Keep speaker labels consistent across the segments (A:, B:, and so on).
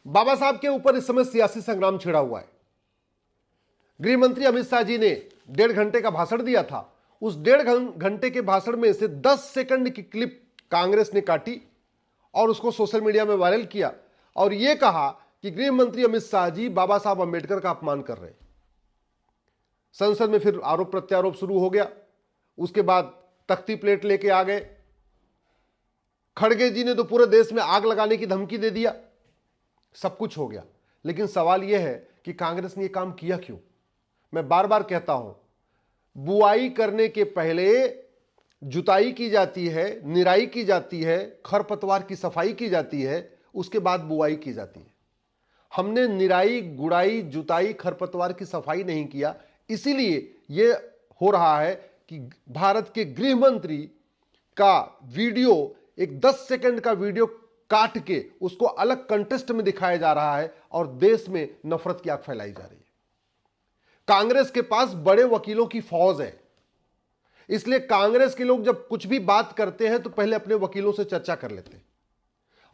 A: बाबा साहब के ऊपर इस समय सियासी संग्राम छिड़ा हुआ है। गृह मंत्री अमित शाह जी ने 1.5 घंटे का भाषण दिया था। उस 1.5 घंटे के भाषण में से 10 सेकंड की क्लिप कांग्रेस ने काटी और उसको सोशल मीडिया में वायरल किया और यह कहा कि गृह मंत्री अमित शाह जी बाबा साहब अंबेडकर का अपमान कर रहे हैं। संसद में फिर आरोप प्रत्यारोप शुरू हो गया। उसके बाद तख्ती प्लेट लेके आ गए। खड़गे जी ने तो पूरे देश में आग लगाने की धमकी दे दिया। सब कुछ हो गया, लेकिन सवाल यह है कि कांग्रेस ने यह काम किया क्यों? मैं बार बार कहता हूं, बुआई करने के पहले जुताई की जाती है, निराई की जाती है, खरपतवार की सफाई की जाती है, उसके बाद बुआई की जाती है। हमने निराई, गुड़ाई, जुताई, खरपतवार की सफाई नहीं किया, इसीलिए यह हो रहा है कि भारत के गृह मंत्री का वीडियो, एक 10 सेकंड का वीडियो काट के उसको अलग कंटेस्ट में दिखाया जा रहा है और देश में नफरत की आग फैलाई जा रही है। कांग्रेस के पास बड़े वकीलों की फौज है, इसलिए कांग्रेस के लोग जब कुछ भी बात करते हैं तो पहले अपने वकीलों से चर्चा कर लेते हैं।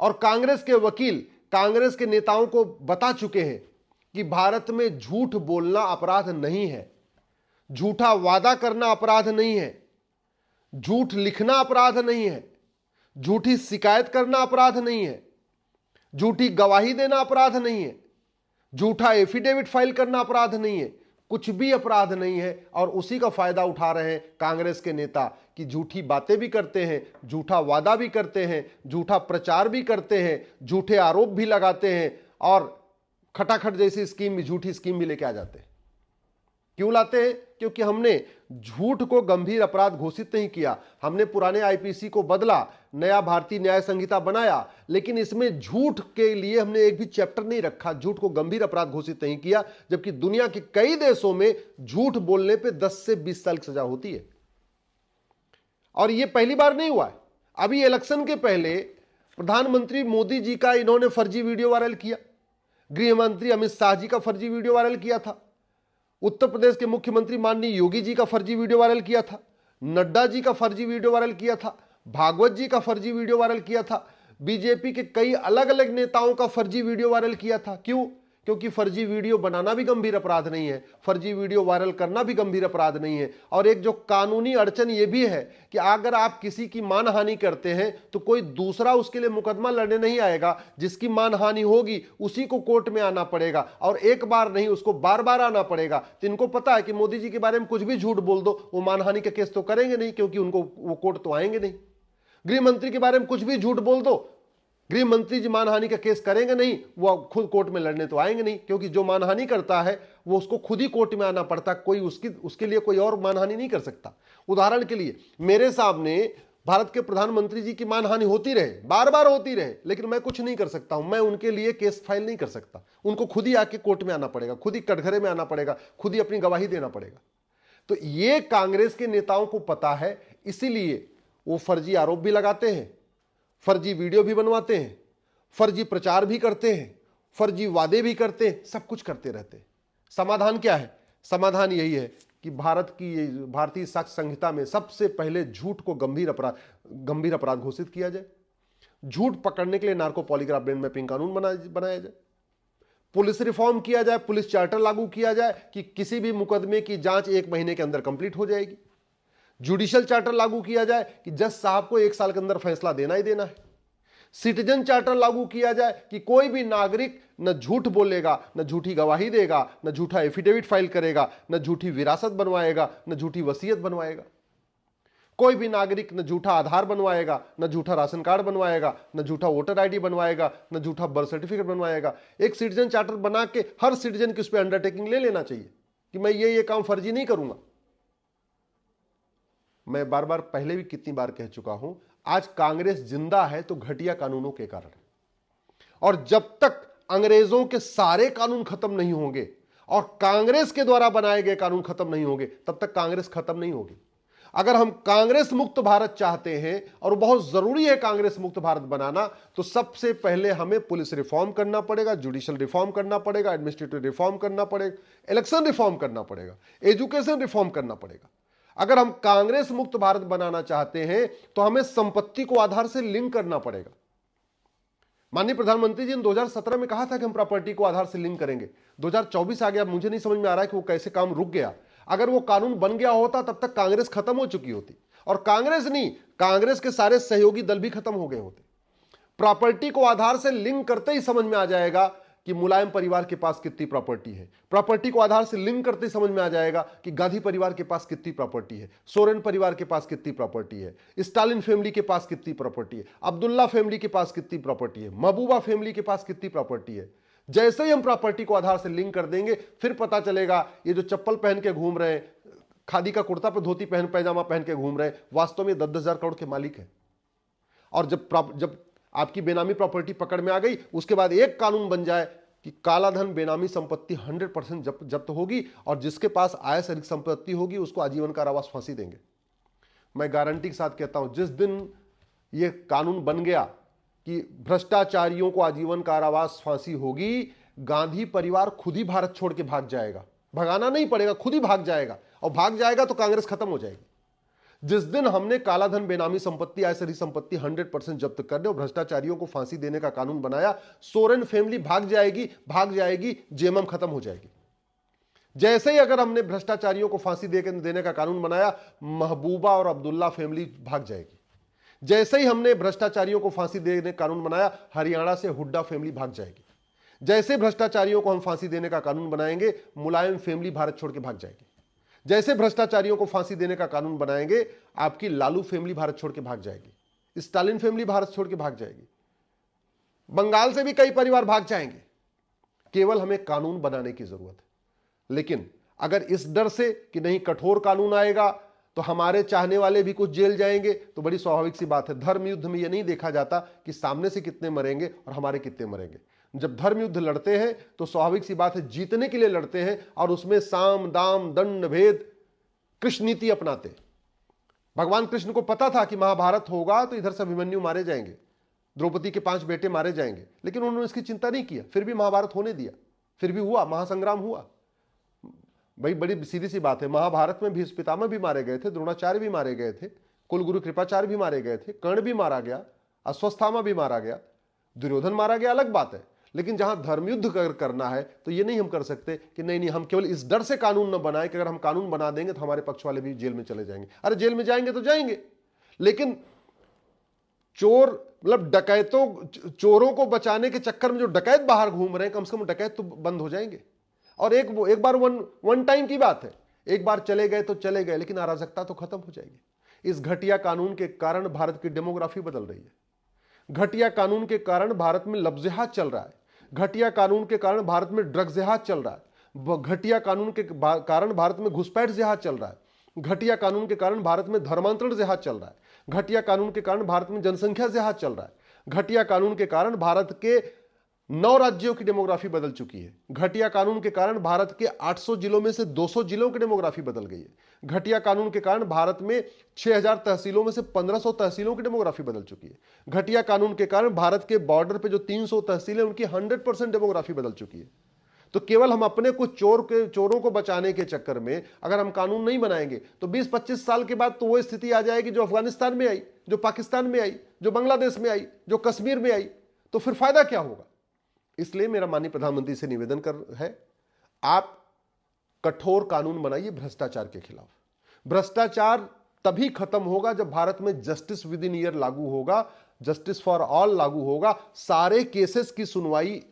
A: और कांग्रेस के वकील कांग्रेस के नेताओं को बता चुके हैं कि भारत में झूठ बोलना अपराध नहीं है, झूठा वादा करना अपराध नहीं है, झूठ लिखना अपराध नहीं है, झूठी शिकायत करना अपराध नहीं है, झूठी गवाही देना अपराध नहीं है, झूठा एफिडेविट फाइल करना अपराध नहीं है, कुछ भी अपराध नहीं है। और उसी का फायदा उठा रहे हैं कांग्रेस के नेता कि झूठी बातें भी करते हैं, झूठा वादा भी करते हैं, झूठा प्रचार भी करते हैं, झूठे आरोप भी लगाते हैं और खटाखट जैसी स्कीम भी, झूठी स्कीम भी लेके आ जाते हैं। क्यों लाते हैं? क्योंकि हमने झूठ को गंभीर अपराध घोषित नहीं किया। हमने पुराने आईपीसी को बदला, नया भारतीय न्याय संहिता बनाया, लेकिन इसमें झूठ के लिए हमने एक भी चैप्टर नहीं रखा, झूठ को गंभीर अपराध घोषित नहीं किया। जबकि दुनिया के कई देशों में झूठ बोलने पे 10 से 20 साल की सजा होती है। और यह पहली बार नहीं हुआ है। अभी इलेक्शन के पहले प्रधानमंत्री मोदी जी का इन्होंने फर्जी वीडियो वायरल किया, गृह मंत्री अमित शाह जी का फर्जी वीडियो वायरल किया था, उत्तर प्रदेश के मुख्यमंत्री माननीय योगी जी का फर्जी वीडियो वायरल किया था, नड्डा जी का फर्जी वीडियो वायरल किया था, भागवत जी का फर्जी वीडियो वायरल किया था, बीजेपी के कई अलग अलग नेताओं का फर्जी वीडियो वायरल किया था। क्यों? क्योंकि फर्जी वीडियो बनाना भी गंभीर अपराध नहीं है, फर्जी वीडियो वायरल करना भी गंभीर अपराध नहीं है। और एक जो कानूनी अड़चन यह भी है कि अगर आप किसी की मानहानि करते हैं तो कोई दूसरा उसके लिए मुकदमा लड़ने नहीं आएगा। जिसकी मानहानि होगी उसी को कोर्ट में आना पड़ेगा, और एक बार नहीं, उसको बार बार आना पड़ेगा। तो इनको पता है कि मोदी जी के बारे में कुछ भी झूठ बोल दो, वो मानहानि का केस तो करेंगे नहीं, क्योंकि उनको वो कोर्ट तो आएंगे नहीं। गृह मंत्री के बारे में कुछ भी झूठ बोल दो, गृह मंत्री जी मानहानि का केस करेंगे नहीं, वो खुद कोर्ट में लड़ने तो आएंगे नहीं, क्योंकि जो मानहानि करता है वो उसको खुद ही कोर्ट में आना पड़ता, कोई उसके लिए कोई और मानहानि नहीं कर सकता। उदाहरण के लिए मेरे सामने भारत के प्रधानमंत्री जी की मानहानि होती रहे, बार बार होती रहे, लेकिन मैं कुछ नहीं कर सकता हूं, मैं उनके लिए केस फाइल नहीं कर सकता। उनको खुद ही आके कोर्ट में आना पड़ेगा, खुद ही कटघरे में आना पड़ेगा, खुद ही अपनी गवाही देना पड़ेगा। तो ये कांग्रेस के नेताओं को पता है, इसीलिए वो फर्जी आरोप भी लगाते हैं, फर्जी वीडियो भी बनवाते हैं, फर्जी प्रचार भी करते हैं, फर्जी वादे भी करते हैं, सब कुछ करते रहते हैं। समाधान क्या है? समाधान यही है कि भारतीय साक्ष्य संहिता में सबसे पहले झूठ को गंभीर अपराध घोषित किया जाए। झूठ पकड़ने के लिए नार्को पॉलीग्राफ ब्रेन मैपिंग कानून बनाया जाए, पुलिस रिफॉर्म किया जाए, पुलिस चार्टर लागू किया जाए कि किसी भी मुकदमे की जांच 1 महीने के अंदर कंप्लीट हो जाएगी। जुडिशियल चार्टर लागू किया जाए कि जज साहब को 1 साल के अंदर फैसला देना ही देना है। सिटीजन चार्टर लागू किया जाए कि कोई भी नागरिक न झूठ बोलेगा, न झूठी गवाही देगा, न झूठा एफिडेविट फाइल करेगा, न झूठी विरासत बनवाएगा, न झूठी वसीयत बनवाएगा। कोई भी नागरिक न झूठा आधार बनवाएगा, न झूठा राशन कार्ड बनवाएगा, न झूठा वोटर आईडी बनवाएगा, न झूठा बर्थ सर्टिफिकेट बनवाएगा। एक सिटीजन चार्टर बना के हर सिटीजन की उस पर अंडरटेकिंग ले लेना चाहिए कि मैं ये काम फर्जी नहीं करूंगा। मैं बार बार पहले भी कितनी बार कह चुका हूं, आज कांग्रेस जिंदा है तो घटिया कानूनों के कारण, और जब तक अंग्रेजों के सारे कानून खत्म नहीं होंगे और कांग्रेस के द्वारा बनाए गए कानून खत्म नहीं होंगे, तब तक कांग्रेस खत्म नहीं होगी। अगर हम कांग्रेस मुक्त भारत चाहते हैं, और बहुत जरूरी है कांग्रेस मुक्त भारत बनाना, तो सबसे पहले हमें पुलिस रिफॉर्म करना पड़ेगा, जुडिशियल रिफॉर्म करना पड़ेगा, एडमिनिस्ट्रेटिव रिफॉर्म करना पड़ेगा, इलेक्शन रिफॉर्म करना पड़ेगा, एजुकेशन रिफॉर्म करना पड़ेगा। अगर हम कांग्रेस मुक्त भारत बनाना चाहते हैं तो हमें संपत्ति को आधार से लिंक करना पड़ेगा। माननीय प्रधानमंत्री जी ने 2017 में कहा था कि हम प्रॉपर्टी को आधार से लिंक करेंगे। 2024 आ गया, मुझे नहीं समझ में आ रहा है कि वो कैसे काम रुक गया। अगर वो कानून बन गया होता तब तक कांग्रेस खत्म हो चुकी होती, और कांग्रेस नहीं, कांग्रेस के सारे सहयोगी दल भी खत्म हो गए होते। प्रॉपर्टी को आधार से लिंक करते ही समझ में आ जाएगा कि मुलायम परिवार के पास कितनी प्रॉपर्टी है। प्रॉपर्टी को आधार से लिंक करते ही समझ में आ जाएगा कि गांधी परिवार के पास कितनी प्रॉपर्टी है, सोरेन परिवार के पास कितनी प्रॉपर्टी है, स्टालिन फैमिली के पास कितनी प्रॉपर्टी है, अब्दुल्ला फैमिली के पास कितनी प्रॉपर्टी है, महबूबा फैमिली के पास कितनी प्रॉपर्टी है। जैसे ही हम प्रॉपर्टी को आधार से लिंक कर देंगे, फिर पता चलेगा ये जो चप्पल पहन के घूम रहे हैं, खादी का कुर्ता पर धोती पहन पैजामा पहन के घूम रहे हैं, वास्तव में 10-10 हजार करोड़ के मालिक है। और जब आपकी बेनामी प्रॉपर्टी पकड़ में आ गई, उसके बाद एक कानून बन जाए कि काला धन बेनामी संपत्ति 100% जब्त होगी, और जिसके पास आय से अधिक संपत्ति होगी उसको आजीवन कारावास फांसी देंगे। मैं गारंटी के साथ कहता हूं, जिस दिन यह कानून बन गया कि भ्रष्टाचारियों को आजीवन कारावास फांसी होगी, गांधी परिवार खुद ही भारत छोड़ के भाग जाएगा। भगाना नहीं पड़ेगा, खुद ही भाग जाएगा, और भाग जाएगा तो कांग्रेस खत्म हो जाएगी। जिस दिन हमने काला धन बेनामी संपत्ति आय से अधिक संपत्ति 100% जब्त करने और भ्रष्टाचारियों को फांसी देने का कानून बनाया, सोरेन फैमिली भाग जाएगी, जेएमएम खत्म हो जाएगी। जैसे ही अगर हमने भ्रष्टाचारियों को फांसी देने का कानून बनाया, महबूबा और अब्दुल्ला फैमिली भाग जाएगी। जैसे ही हमने भ्रष्टाचारियों को फांसी देने का कानून बनाया, हरियाणा से हुड्डा फैमिली भाग जाएगी। जैसे भ्रष्टाचारियों को हम फांसी देने का कानून बनाएंगे, मुलायम फैमिली भारत छोड़ के भाग जाएगी। जैसे भ्रष्टाचारियों को फांसी देने का कानून बनाएंगे, आपकी लालू फैमिली भारत छोड़ के भाग जाएगी, स्टालिन फैमिली भारत छोड़ के भाग जाएगी, बंगाल से भी कई परिवार भाग जाएंगे। केवल हमें कानून बनाने की जरूरत है। लेकिन अगर इस डर से कि नहीं कठोर कानून आएगा तो हमारे चाहने वाले भी कुछ जेल जाएंगे, तो बड़ी स्वाभाविक सी बात है, धर्म युद्ध में यह नहीं देखा जाता कि सामने से कितने मरेंगे और हमारे कितने मरेंगे। जब धर्म युद्ध लड़ते हैं तो स्वाभाविक सी बात है, जीतने के लिए लड़ते हैं, और उसमें साम दाम दंड भेद कृष्ण नीति अपनाते। भगवान कृष्ण को पता था कि महाभारत होगा तो इधर से अभिमन्यु मारे जाएंगे, द्रौपदी के 5 बेटे मारे जाएंगे, लेकिन उन्होंने इसकी चिंता नहीं किया, फिर भी महाभारत होने दिया, फिर भी हुआ, महासंग्राम हुआ। भाई बड़ी सीधी सी बात है, महाभारत में भीष्म पितामह भी मारे गए थे, द्रोणाचार्य भी मारे गए थे, कुलगुरु कृपाचार्य भी मारे गए थे, कर्ण भी मारा गया, अश्वत्थामा भी मारा गया, दुर्योधन मारा गया, अलग बात है। लेकिन जहां धर्मयुद्ध करना है तो ये नहीं हम कर सकते कि नहीं हम केवल इस डर से कानून न बनाए कि अगर हम कानून बना देंगे तो हमारे पक्ष वाले भी जेल में चले जाएंगे। अरे जेल में जाएंगे तो जाएंगे, लेकिन चोर मतलब चोरों को बचाने के चक्कर में जो डकैत बाहर घूम रहे हैं, कम से कम डकैत तो बंद हो जाएंगे। और एक बार वन टाइम की बात है, एक बार चले गए तो चले गए, लेकिन अराजकता तो खत्म हो जाएगी। इस घटिया कानून के कारण भारत की डेमोग्राफी बदल रही है। घटिया कानून के कारण भारत में लफ्ज़-ए-जिहाद चल रहा है। घटिया कानून के कारण भारत में ड्रग्स जिहाद चल रहा है। घटिया कानून के कारण भारत में घुसपैठ जिहाद चल रहा है। घटिया कानून के कारण भारत में धर्मांतरण जिहाद चल रहा है। घटिया कानून के कारण भारत में जनसंख्या जिहाद चल रहा है। घटिया कानून के कारण भारत के 9 राज्यों की डेमोग्राफी बदल चुकी है। घटिया कानून के कारण भारत के 800 जिलों में से 200 जिलों की डेमोग्राफी बदल गई है। घटिया कानून के कारण भारत में 6000 तहसीलों में से 1500 तहसीलों की डेमोग्राफी बदल चुकी है। घटिया कानून के कारण भारत के बॉर्डर पे जो 300 तहसीलें उनकी 100% डेमोग्राफी बदल चुकी है। तो केवल हम अपने कुछ चोरों को बचाने के चक्कर में अगर हम कानून नहीं बनाएंगे तो 20-25 साल के बाद तो वो स्थिति आ जाएगी जो अफगानिस्तान में आई, जो पाकिस्तान में आई, जो बांग्लादेश में आई, जो कश्मीर में आई। तो फिर फायदा क्या होगा? इसलिए मेरा माननीय प्रधानमंत्री से निवेदन है, आप कठोर कानून बनाइए भ्रष्टाचार के खिलाफ। भ्रष्टाचार तभी खत्म होगा जब भारत में जस्टिस विद इन ईयर लागू होगा, जस्टिस फॉर ऑल लागू होगा। सारे केसेस की सुनवाई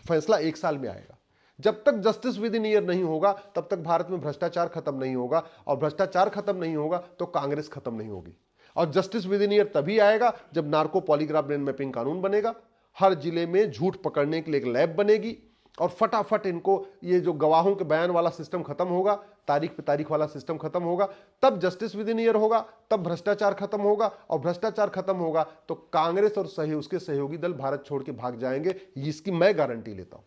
A: फैसला 1 साल में आएगा। जब तक जस्टिस विद इन ईयर नहीं होगा तब तक भारत में भ्रष्टाचार खत्म नहीं होगा, और भ्रष्टाचार खत्म नहीं होगा तो कांग्रेस खत्म नहीं होगी। और जस्टिस विद इन ईयर तभी आएगा जब नार्को पॉलीग्राफ ब्रेन मैपिंग कानून बनेगा, हर जिले में झूठ पकड़ने के लिए एक लैब बनेगी, और फटाफट इनको ये जो गवाहों के बयान वाला सिस्टम खत्म होगा, तारीख पे तारीख वाला सिस्टम खत्म होगा, तब जस्टिस विद इन ईयर होगा, तब भ्रष्टाचार खत्म होगा। और भ्रष्टाचार खत्म होगा तो कांग्रेस और उसके सहयोगी दल भारत छोड़ के भाग जाएंगे, इसकी मैं गारंटी लेता हूं।